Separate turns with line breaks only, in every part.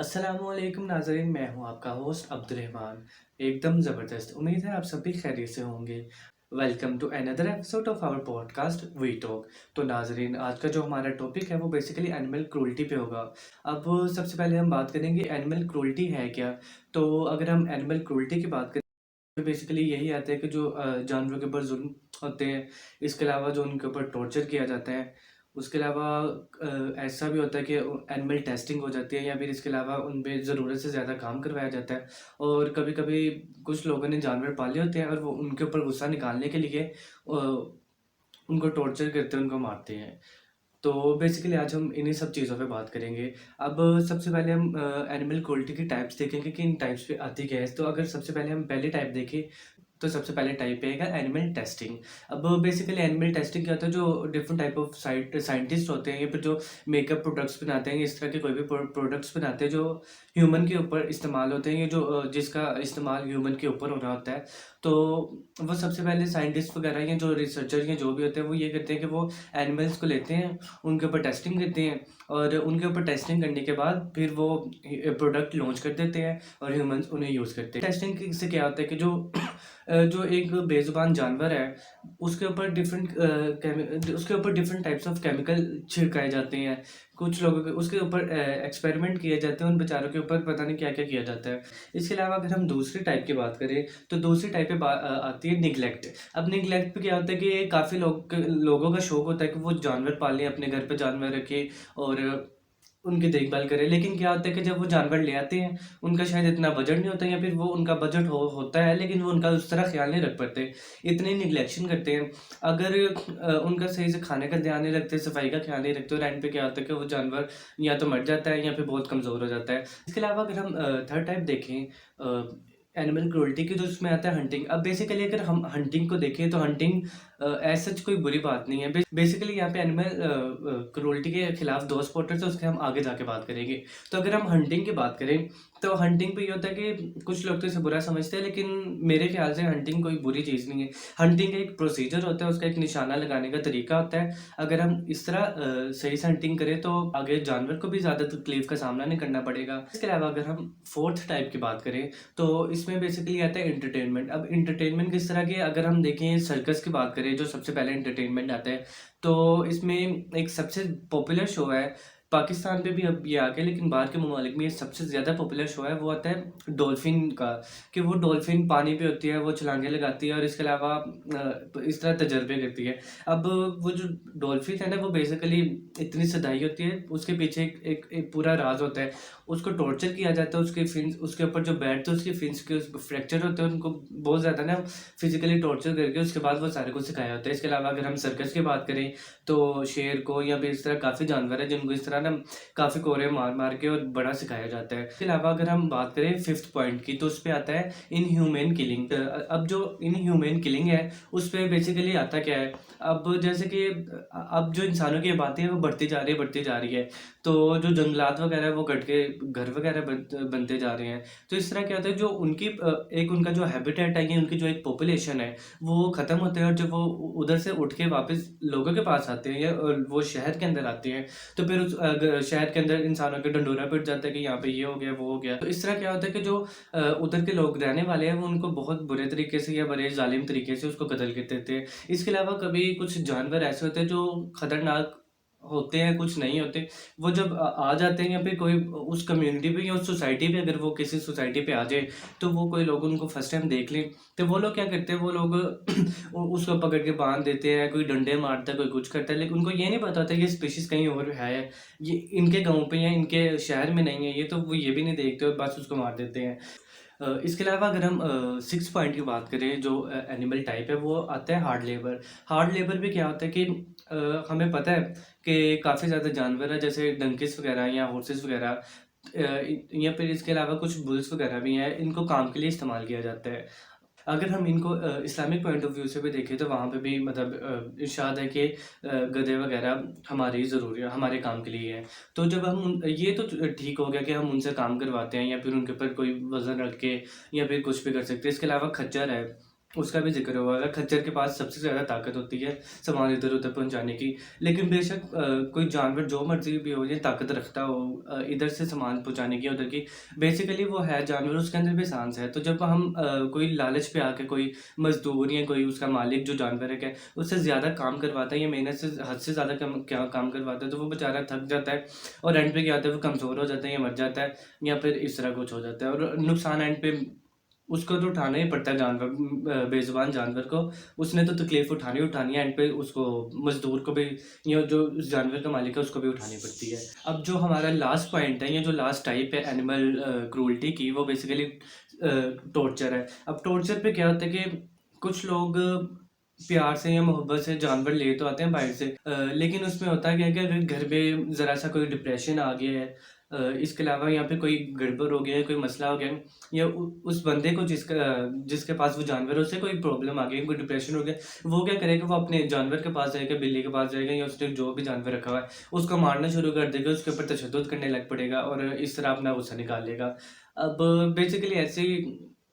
अस्सलामुअलैकुम नाज़रीन, मैं हूँ आपका होस्ट अब्दुर्रहमान। एकदम ज़बरदस्त, उम्मीद है आप सभी खैरियत से होंगे। Welcome to another episode of our podcast We Talk. तो नाज़रीन, आज का जो हमारा टॉपिक है वो बेसिकली एनिमल क्रूल्टी पे होगा। अब सबसे पहले हम बात करेंगे एनिमल क्रूल्टी है क्या। तो अगर हम एनिमल क्रूल्टी की बात करें तो बेसिकली यही आता है कि जो जानवरों के ऊपर जुल्म होते हैं, इसके अलावा जो उनके ऊपर टॉर्चर किया जाता है, उसके अलावा ऐसा भी होता है कि एनिमल टेस्टिंग हो जाती है या फिर इसके अलावा उन पे ज़रूरत से ज़्यादा काम करवाया जाता है। और कभी-कभी कुछ लोगों ने जानवर पाले होते हैं और वो उनके ऊपर गुस्सा निकालने के लिए उनको टॉर्चर करते हैं, उनको मारते हैं। तो बेसिकली आज हम इन्हीं सब चीज़ों पे बात करेंगे। अब सबसे पहले हम एनिमल क्रूल्टी की टाइप्स देखेंगे कि इन टाइप्स पे आती क्या है। तो अगर सबसे पहले हम पहली टाइप देखें तो सबसे पहले टाइप रहेगा एनिमल टेस्टिंग। अब बेसिकली एनिमल टेस्टिंग क्या होता है, जो डिफरेंट टाइप ऑफ साइंटिस्ट होते हैं या फिर जो मेकअप प्रोडक्ट्स बनाते हैं, इस तरह के कोई भी प्रोडक्ट्स बनाते हैं जो ह्यूमन के ऊपर इस्तेमाल होते हैं, या जो जिसका इस्तेमाल ह्यूमन के ऊपर होना होता है। तो वो सबसे पहले साइंटिस्ट वगैरह या जो रिसर्चर या जो भी होते हैं वो ये करते हैं कि वो एनिमल्स को लेते हैं, उनके ऊपर टेस्टिंग करते हैं, और उनके ऊपर टेस्टिंग करने के बाद फिर वो प्रोडक्ट लॉन्च कर देते हैं और ह्यूमन्स उन्हें यूज़ करते हैं। टेस्टिंग से क्या होता है कि जो एक बेज़ुबान जानवर है, उसके ऊपर डिफरेंट टाइप्स ऑफ केमिकल छिड़काए जाते हैं। कुछ लोगों के उसके ऊपर एक्सपेरिमेंट किए जाते हैं, उन बेचारों के ऊपर पता नहीं क्या-क्या किया जाता है। इसके अलावा अगर हम दूसरी टाइप की बात करें, तो दूसरी टाइप पे आती है निग्लेक्ट। अब निग्लेक्ट पे क्या होता है कि काफ़ी लोगों का शौक होता है कि वो जानवर पालें, अपने घर पे जानवर रखें और उनकी देखभाल करें। लेकिन क्या होता है कि जब वो जानवर ले आते हैं, उनका शायद इतना बजट नहीं होता, या फिर वो उनका बजट होता है लेकिन वो उनका उस तरह ख़्याल नहीं रख पाते, इतनी निग्लेक्शन करते हैं। अगर उनका सही से खाने का ध्यान नहीं रखते, सफाई का ख़्याल नहीं रखते, और एंड पे क्या होता है कि वो जानवर या तो मर जाता है या फिर बहुत कमज़ोर हो जाता है। इसके अलावा अगर हम थर्ड टाइप देखें एनिमल क्रूल्टी की, तो उसमें आता है हंटिंग। अब बेसिकली अगर हम हंटिंग को देखें तो हंटिंग एज़ सच कोई बुरी बात नहीं है। बेसिकली यहाँ पे एनिमल क्रूल्टी के खिलाफ 2 सपोर्टर्स हैं, उसके हम आगे जाके बात करेंगे। तो अगर हम हंटिंग की बात करें, तो हंटिंग पे ये होता है कि कुछ लोग तो इसे बुरा समझते हैं, लेकिन मेरे ख्याल से हंटिंग कोई बुरी चीज़ नहीं है। हंटिंग एक प्रोसीजर होता है, उसका एक निशाना लगाने का तरीका होता है। अगर हम इस तरह सही से हंटिंग करें तो आगे जानवर को भी ज़्यादा तकलीफ का सामना नहीं करना पड़ेगा। इसके अलावा अगर हम फोर्थ टाइप की बात करें, तो इसमें बेसिकली आता है एंटरटेनमेंट। अब एंटरटेनमेंट किस तरह के, अगर हम देखें सर्कस की बात करें जो सबसे पहले एंटरटेनमेंट आता है, तो इसमें एक सबसे पॉपुलर शो है, पाकिस्तान पे भी अब ये आ गया, लेकिन बाहर के ममालिक में ये सबसे ज़्यादा पॉपुलर शो है, वो आता है डॉल्फिन का। कि वो डॉल्फिन पानी पे होती है, वो छलांगे लगाती है और इसके अलावा इस तरह तजर्बे करती है। अब वो जो डॉल्फिन है ना, वो बेसिकली इतनी सदाई होती है, उसके पीछे एक पूरा राज होता है। उसको टॉर्चर किया जाता है, उसके फिन्स, उसके ऊपर जो बैठते हैं उसके फिन्स के फ्रैक्चर होते हैं, उनको बहुत ज़्यादा ना फिजिकली टॉर्चर करके उसके बाद वो सारे को सिखाया होता है। इसके अलावा अगर हम सर्कस की बात करें, तो शेर को या फिर इस तरह काफ़ी जानवर है जिनको इस तरह ना काफ़ी कोड़े मार मार के और बड़ा सिखाया जाता है। इसके अलावा अगर हम बात करें फिफ्थ पॉइंट की, तो उस पे आता है इनह्यूमन किलिंग। अब जो इनह्यूमन किलिंग है, उस पे बेसिकली आता क्या है, अब जैसे कि अब जो इंसानों की आबादी है वो बढ़ती जा रही है, बढ़ती जा रही है। तो जो जंगलात वगैरह है वो कट के घर वगैरह बनते जा रहे हैं। तो इस तरह क्या होता है, जो उनकी एक उनका जो हैबिटेट है, या उनकी जो एक पॉपुलेशन है, वो ख़त्म होते हैं, और जब वो उधर से उठ के वापस लोगों के पास आते हैं या वो शहर के अंदर आते हैं, तो फिर उस शहर के अंदर इंसानों के ढंढूरा पिट जाता है कि यहाँ पे ये हो गया, वो हो गया। तो इस तरह क्या होता है कि जो उधर के लोग रहने वाले हैं वो उनको बहुत बुरे तरीके से या बड़े ज़ालिम तरीके से उसको कत्ल कर देते हैं। इसके अलावा कभी कुछ जानवर ऐसे होते हैं जो खतरनाक होते हैं, कुछ नहीं होते। वो जब आ जाते हैं, या फिर कोई उस कम्युनिटी पे या उस सोसाइटी पे, अगर वो किसी सोसाइटी पे आ जाए, तो वो कोई लोग उनको फर्स्ट टाइम देख लें, तो वो लोग क्या करते हैं, वो लोग उसको पकड़ के बांध देते हैं, कोई डंडे मारता है, कोई कुछ करता है, लेकिन उनको ये नहीं पता होता ये स्पीशीज़ कहीं और है, ये इनके गाँव पे या इनके शहर में नहीं है ये, तो वो ये भी नहीं देखते और बस उसको मार देते हैं। इसके अलावा अगर हम 6 पॉइंट की बात करें, जो एनिमल टाइप है, वो आता है हार्ड लेबर। हार्ड लेबर में क्या होता है कि हमें पता है कि काफ़ी ज़्यादा जानवर हैं, जैसे डंकीज़ वगैरह या हॉर्सेस वगैरह, या फिर इसके अलावा कुछ बुल्स वगैरह भी हैं, इनको काम के लिए इस्तेमाल किया जाता है। अगर हम इनको इस्लामिक पॉइंट ऑफ व्यू से भी देखें, तो वहाँ पे भी मतलब इरशाद है कि गधे वगैरह हमारी ज़रूरी हमारे काम के लिए है। तो जब हम ये तो ठीक हो गया कि हम उनसे काम करवाते हैं, या फिर उनके ऊपर कोई वज़न रख के या फिर कुछ भी कर सकते हैं। इसके अलावा खच्चर है, उसका भी ज़िक्र हुआ है, खच्चर के पास सबसे ज़्यादा ताकत होती है सामान इधर-उधर पहुँचाने की। लेकिन बेशक कोई जानवर जो मर्ज़ी भी हो, ये ताकत रखता हो इधर से सामान पहुँचाने की, उधर की, बेसिकली वो है जानवर, उसके अंदर भी साँस है। तो जब हम कोई लालच पे आके कोई मज़दूर या कोई उसका मालिक जो जानवर है क्या, उससे ज़्यादा काम करवाता है या मेहनत से हद से ज़्यादा काम करवाता है, तो वो बेचारा थक जाता है और एंड पे क्या होता है, वो कमज़ोर हो जाता है या मर जाता है या फिर इस तरह कुछ हो जाता है और नुकसान एंड पे उसको तो उठाना ही पड़ता है बेज़ुबान जानवर को। उसने तो तकलीफ़ उठानी ही उठानी है, एंड पे उसको मज़दूर को भी या जो उस जानवर का मालिक है उसको भी उठानी पड़ती है। अब जो हमारा लास्ट पॉइंट है या जो लास्ट टाइप है एनिमल क्रूरल्टी की, वो बेसिकली टॉर्चर है। अब टॉर्चर पे क्या होता है कि कुछ लोग प्यार से या मोहब्बत से जानवर ले तो आते हैं बाहर से, लेकिन उसमें होता क्या है कि अगर घर में ज़रा सा कोई डिप्रेशन आ गया है, इसके अलावा यहाँ पे कोई गड़बड़ हो गया है, कोई मसला हो गया है या उस बंदे को जिसके पास वो जानवर है, उसे कोई प्रॉब्लम आ गई, कोई डिप्रेशन हो गया, वो क्या करेगा, वो अपने जानवर के पास जाएगा, बिल्ली के पास जाएगा या उसने जो भी जानवर रखा हुआ है उसको मारना शुरू कर देगा, उसके ऊपर तशद्दुद करने लग पड़ेगा और इस तरह अपना गुस्सा निकाल लेगा। अब बेसिकली ऐसे ही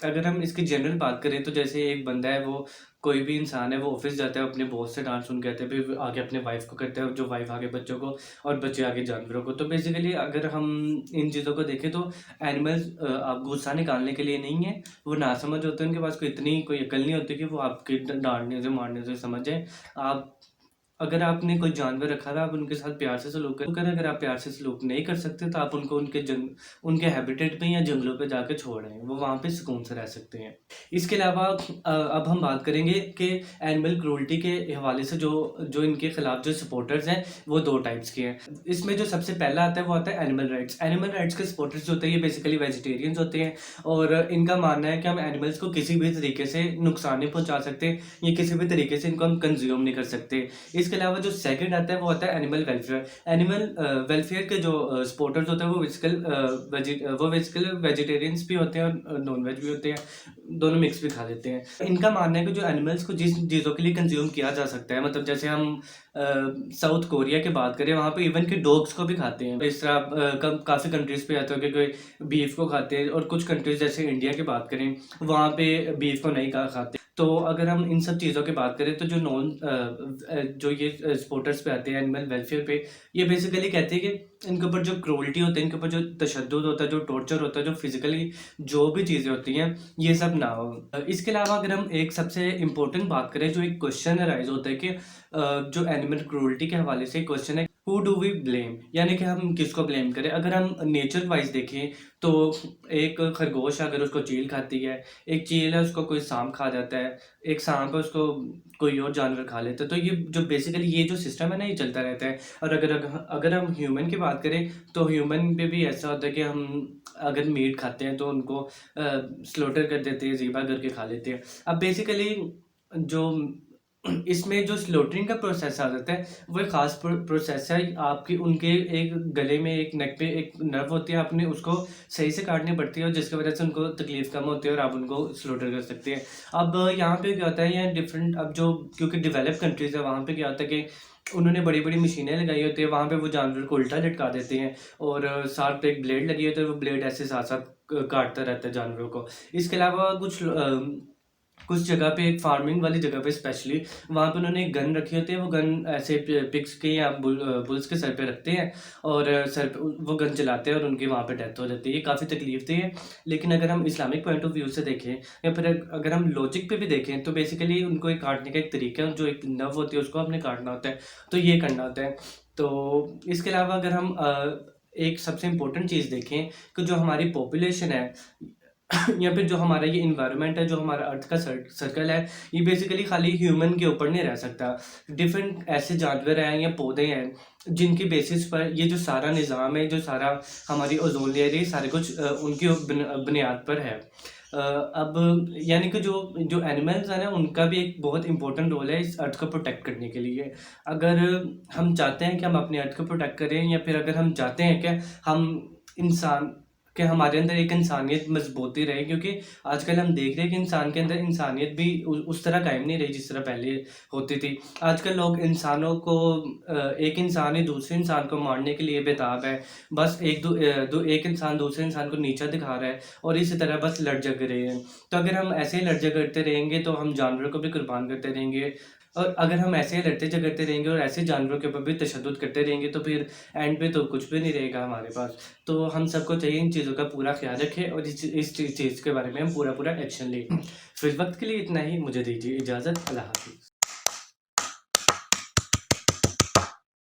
अगर हम इसकी जनरल बात करें तो जैसे एक बंदा है, वो कोई भी इंसान है, वो ऑफिस जाता है, अपने बॉस से डांट सुन के आता है, फिर आगे अपने वाइफ को करता है, जो वाइफ आगे बच्चों को और बच्चे आगे जानवरों को। तो बेसिकली अगर हम इन चीज़ों को देखें तो एनिमल्स आप गुस्सा निकालने के लिए नहीं है, वो नासमझ होते हैं, उनके पास कोई अकल नहीं होती कि वो आपके डांटने से मारने से समझ जाए। आप अगर आपने कोई जानवर रखा था, आप उनके साथ प्यार से सलूक करें, अगर आप प्यार से सलूक नहीं कर सकते तो आप उनको उनके हैबिटेट पे या जंगलों पे जाके छोड़ आएँ, वो वहाँ पे सुकून से रह सकते हैं। इसके अलावा अब हम बात करेंगे कि एनिमल क्रूरल्टी के हवाले से जो जो इनके खिलाफ जो सपोर्टर्स हैं, वो 2 टाइप्स के हैं। इसमें जो सबसे पहला आता है वो आता है एनिमल राइट्स। एनिमल राइट्स के सपोर्टर्स जो होते हैं, ये बेसिकली वेजिटेरियंस होते हैं और इनका मानना है कि हम एनिमल्स को किसी भी तरीके से नुकसान नहीं पहुँचा सकते या किसी भी तरीके से इनको हम कंज़्यूम नहीं कर सकते। इसके अलावा जो सेकंड आता है वो आता है एनिमल वेलफेयर। एनिमल वेलफेयर के जो सपोर्टर्स होते हैं वो बेसिकली वेजिटेरियंस भी होते हैं और नॉन वेज भी होते हैं, दोनों मिक्स भी खा लेते हैं। इनका मानना है कि जो एनिमल्स को जिस चीज़ों के लिए कंज्यूम किया जा सकता है, मतलब जैसे हम साउथ कोरिया की बात करें, वहाँ पे इवन के डॉग्स को भी खाते हैं। इस तरह काफ़ी कंट्रीज़ पे आता है कि कोई बीफ को खाते हैं और कुछ कंट्रीज़ जैसे इंडिया की बात करें, वहाँ पे बीफ को नहीं खाते। तो अगर हम इन सब चीज़ों की बात करें तो जो ये सपोर्टर्स पे आते हैं एनिमल वेलफेयर पे, ये बेसिकली कहते हैं कि इनके ऊपर जो क्रूरल्टी होता है, इनके ऊपर जो तशद्दुद होता है, जो टॉर्चर होता है, जो फिजिकली जो भी चीज़ें होती हैं, ये सब ना हो। इसके अलावा अगर हम एक सबसे इम्पोर्टेंट बात करें, जो एक क्वेश्चन अराइज होता है कि जो एनिमल क्रूरल्टी के हवाले से क्वेश्चन है, हु डू वी ब्लेम, यानी कि हम किसको ब्लेम करें। अगर हम नेचर वाइज देखें तो एक खरगोश है, अगर उसको चील खाती है, एक चील है उसको कोई सांप खा जाता है, एक सांप है उसको कोई और जानवर खा लेता है, तो ये जो बेसिकली ये जो सिस्टम है ना, ये चलता रहता है। और अगर हम ह्यूमन की बात करें तो ह्यूमन पे भी ऐसा होता है कि हम अगर मीट खाते हैं तो उनको स्लॉटर कर देते हैं, ज़िबा करके खा लेते हैं। अब बेसिकली जो इसमें जो स्लॉटरिंग का प्रोसेस आ जाता है, वो एक ख़ास प्रोसेस है। आपकी उनके एक गले में, एक नेक पे एक नर्व होती है, आपने उसको सही से काटनी पड़ती है और जिसकी वजह से उनको तकलीफ़ कम होती है और आप उनको स्लॉटर कर सकते हैं। अब यहाँ पे क्या होता है, यहाँ डिफरेंट, अब जो क्योंकि डेवलप कंट्रीज़ है, वहाँ पे क्या होता है कि उन्होंने बड़ी-बड़ी मशीनें लगाई होती है, वहाँ पे वो जानवर को उल्टा लटका देते हैं और साथ पे एक ब्लेड लगी होती है, वो ब्लेड ऐसे साथ-साथ काटता रहता है जानवरों को। इसके अलावा कुछ जगह पे, एक फार्मिंग वाली जगह पे स्पेशली, वहाँ पे उन्होंने एक गन रखी होती है, वो गन ऐसे पिग्स के या बुल्स के सर पे रखते हैं और सर पे वो गन चलाते हैं और उनकी वहाँ पे डेथ हो जाती है। ये काफ़ी तकलीफ देह है, लेकिन अगर हम इस्लामिक पॉइंट ऑफ व्यू से देखें या फिर अगर हम लॉजिक पे भी देखें तो बेसिकली उनको एक काटने का एक तरीका है, जो एक नर्व होती है उसको आपने काटना होता है, तो ये करना होता है। तो इसके अलावा अगर हम एक सबसे इम्पोर्टेंट चीज़ देखें कि जो हमारी पॉपुलेशन है या फिर जो हमारा ये इन्वायरमेंट है, जो हमारा अर्थ का सर्कल है, ये बेसिकली खाली ह्यूमन के ऊपर नहीं रह सकता। डिफरेंट ऐसे जानवर हैं या पौधे हैं जिनकी बेसिस पर ये जो सारा निज़ाम है, जो सारा हमारी ओजोन लेयर है, सारे कुछ उनकी बुनियाद पर है। अब यानी कि जो एनिमल्स हैं ना, उनका भी एक बहुत इंपॉर्टेंट रोल है इस अर्थ को प्रोटेक्ट करने के लिए। अगर हम चाहते हैं कि हम अपने अर्थ को प्रोटेक्ट करें या फिर अगर हम चाहते हैं कि हम इंसान कि हमारे अंदर एक इंसानियत मजबूती रहे, क्योंकि आजकल हम देख रहे हैं कि इंसान के अंदर इंसानियत भी उस तरह कायम नहीं रही जिस तरह पहले होती थी। आजकल लोग इंसानों को एक इंसान ही दूसरे इंसान को मारने के लिए बेताब है। बस एक इंसान दूसरे इंसान को नीचा दिखा रहा है और इसी तरह बस लड़ झगड़ रहे हैं। तो अगर हम ऐसे ही लड़ झगड़ते रहेंगे तो हम जानवरों को भी कुर्बान करते रहेंगे, और अगर हम ऐसे ही लड़ते झगड़ते रहेंगे और ऐसे जानवरों के ऊपर भी तशद्दुद करते रहेंगे तो फिर एंड पे तो कुछ भी नहीं रहेगा हमारे पास। तो हम सबको चाहिए इन चीज़ों का पूरा ख्याल रखें और इस चीज़ के बारे में हम पूरा एक्शन लें। फिर वक्त के लिए इतना ही, मुझे दीजिए इजाज़त। अल्लाह हाफिज़।